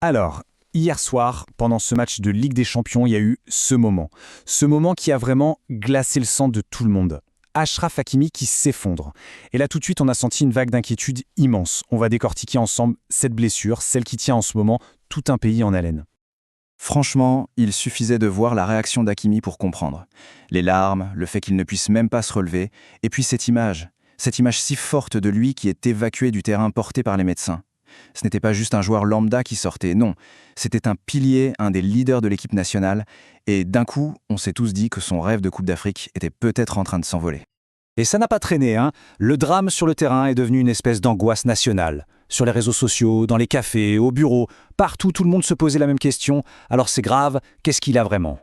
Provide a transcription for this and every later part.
Alors, hier soir, pendant ce match de Ligue des Champions, il y a eu ce moment. Ce moment qui a vraiment glacé le sang de tout le monde. Achraf Hakimi qui s'effondre. Et là, tout de suite, on a senti une vague d'inquiétude immense. On va décortiquer ensemble cette blessure, celle qui tient en ce moment tout un pays en haleine. Franchement, il suffisait de voir la réaction d'Hakimi pour comprendre. Les larmes, le fait qu'il ne puisse même pas se relever, et puis cette image si forte de lui qui est évacué du terrain porté par les médecins. Ce n'était pas juste un joueur lambda qui sortait, non. C'était un pilier, un des leaders de l'équipe nationale, et d'un coup, on s'est tous dit que son rêve de Coupe d'Afrique était peut-être en train de s'envoler. Et ça n'a pas traîné, hein. Le drame sur le terrain est devenu une espèce d'angoisse nationale. Sur les réseaux sociaux, dans les cafés, au bureau, partout, tout le monde se posait la même question. Alors c'est grave, qu'est-ce qu'il a vraiment?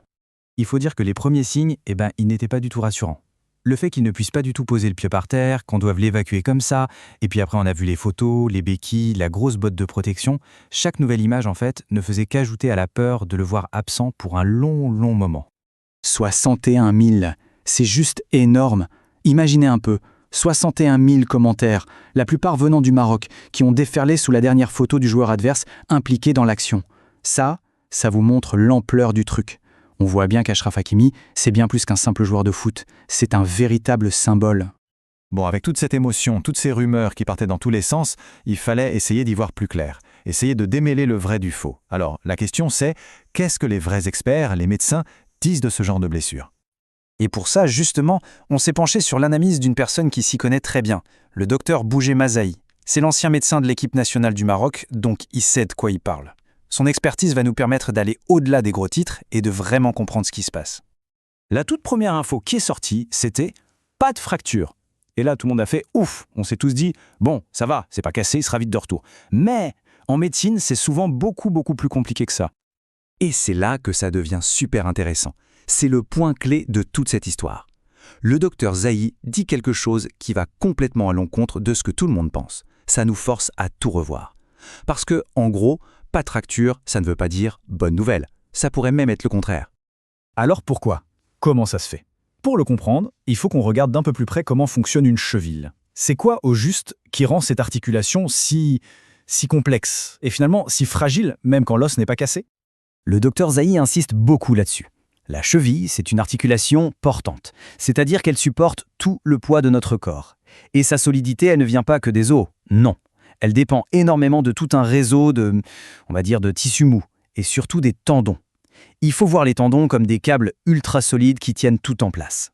Il faut dire que les premiers signes, ils n'étaient pas du tout rassurants. Le fait qu'il ne puisse pas du tout poser le pied par terre, qu'on doive l'évacuer comme ça, et puis après on a vu les photos, les béquilles, la grosse botte de protection, chaque nouvelle image en fait ne faisait qu'ajouter à la peur de le voir absent pour un long moment. 61 000, c'est juste énorme. Imaginez un peu, 61 000 commentaires, la plupart venant du Maroc, qui ont déferlé sous la dernière photo du joueur adverse impliqué dans l'action. Ça vous montre l'ampleur du truc. On voit bien qu'Achraf Hakimi, c'est bien plus qu'un simple joueur de foot, c'est un véritable symbole. Bon, avec toute cette émotion, toutes ces rumeurs qui partaient dans tous les sens, il fallait essayer d'y voir plus clair, essayer de démêler le vrai du faux. Alors, la question c'est, qu'est-ce que les vrais experts, les médecins, disent de ce genre de blessure? Et pour ça, justement, on s'est penché sur l'analyse d'une personne qui s'y connaît très bien, le docteur Bougé Mazaï. C'est l'ancien médecin de l'équipe nationale du Maroc, donc il sait de quoi il parle. Son expertise va nous permettre d'aller au-delà des gros titres et de vraiment comprendre ce qui se passe. La toute première info qui est sortie, c'était « pas de fracture ». Et là, tout le monde a fait « ouf ». On s'est tous dit « bon, ça va, c'est pas cassé, il sera vite de retour ». Mais en médecine, c'est souvent beaucoup plus compliqué que ça. Et c'est là que ça devient super intéressant. C'est le point clé de toute cette histoire. Le docteur Zahi dit quelque chose qui va complètement à l'encontre de ce que tout le monde pense. Ça nous force à tout revoir. Parce que, en gros, pas de fracture, ça ne veut pas dire bonne nouvelle. Ça pourrait même être le contraire. Alors pourquoi? Comment ça se fait? Pour le comprendre, il faut qu'on regarde d'un peu plus près comment fonctionne une cheville. C'est quoi, au juste, qui rend cette articulation si complexe et finalement si fragile, même quand l'os n'est pas cassé? Le docteur Zahi insiste beaucoup là-dessus. La cheville, c'est une articulation portante, c'est-à-dire qu'elle supporte tout le poids de notre corps. Et sa solidité, elle ne vient pas que des os, non. Elle dépend énormément de tout un réseau de tissus mous, et surtout des tendons. Il faut voir les tendons comme des câbles ultra solides qui tiennent tout en place.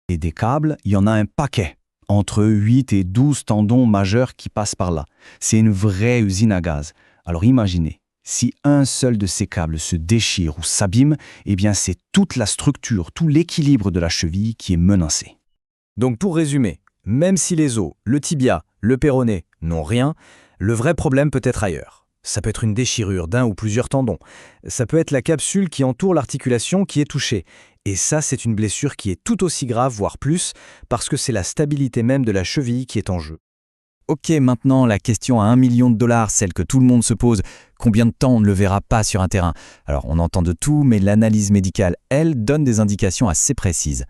Et des câbles, il y en a un paquet. Entre 8 et 12 tendons majeurs qui passent par là. C'est une vraie usine à gaz. Alors imaginez, si un seul de ces câbles se déchire ou s'abîme, eh bien c'est toute la structure, tout l'équilibre de la cheville qui est menacé. Donc pour résumer, même si les os, le tibia, le péroné n'ont rien, le vrai problème peut être ailleurs. Ça peut être une déchirure d'un ou plusieurs tendons. Ça peut être la capsule qui entoure l'articulation qui est touchée. Et ça, c'est une blessure qui est tout aussi grave, voire plus, parce que c'est la stabilité même de la cheville qui est en jeu. Ok, maintenant la question à $1 million, celle que tout le monde se pose, combien de temps on ne le verra pas sur un terrain? Alors on entend de tout, mais l'analyse médicale, elle, donne des indications assez précises.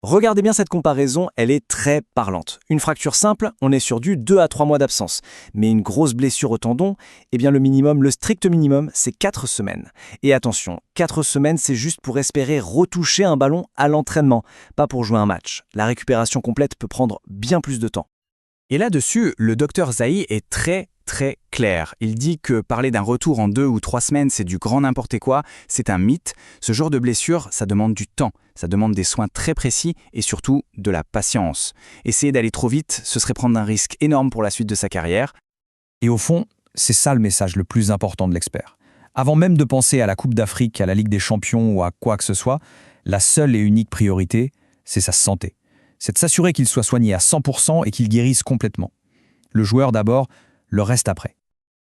Regardez bien cette comparaison, elle est très parlante. Une fracture simple, on est sur du 2 à 3 mois d'absence. Mais une grosse blessure au tendon, le strict minimum, c'est 4 semaines. Et attention, 4 semaines, c'est juste pour espérer retoucher un ballon à l'entraînement, pas pour jouer un match. La récupération complète peut prendre bien plus de temps. Et là-dessus, le docteur Zahi est très clair. Il dit que parler d'un retour en 2 ou 3 semaines, c'est du grand n'importe quoi, c'est un mythe. Ce genre de blessure, ça demande du temps, ça demande des soins très précis et surtout de la patience. Essayer d'aller trop vite, ce serait prendre un risque énorme pour la suite de sa carrière. Et au fond, c'est ça le message le plus important de l'expert. Avant même de penser à la Coupe d'Afrique, à la Ligue des Champions ou à quoi que ce soit, la seule et unique priorité, c'est sa santé. C'est de s'assurer qu'il soit soigné à 100% et qu'il guérisse complètement. Le joueur d'abord, le reste après.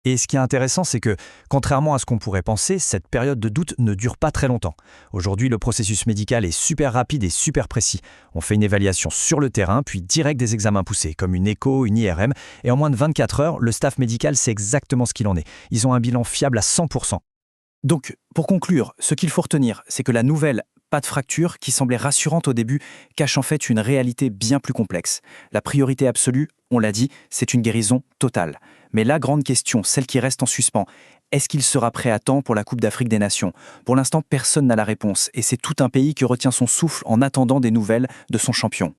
Et ce qui est intéressant, c'est que, contrairement à ce qu'on pourrait penser, cette période de doute ne dure pas très longtemps. Aujourd'hui, le processus médical est super rapide et super précis. On fait une évaluation sur le terrain, puis direct des examens poussés, comme une écho, une IRM, et en moins de 24 heures, le staff médical sait exactement ce qu'il en est. Ils ont un bilan fiable à 100%. Donc, pour conclure, ce qu'il faut retenir, c'est que la nouvelle pas de fracture, qui semblait rassurante au début, cache en fait une réalité bien plus complexe. La priorité absolue, on l'a dit, c'est une guérison totale. Mais la grande question, celle qui reste en suspens, Est-ce qu'il sera prêt à temps pour la Coupe d'Afrique des Nations? Pour l'instant, personne n'a la réponse, et c'est tout un pays qui retient son souffle en attendant des nouvelles de son champion.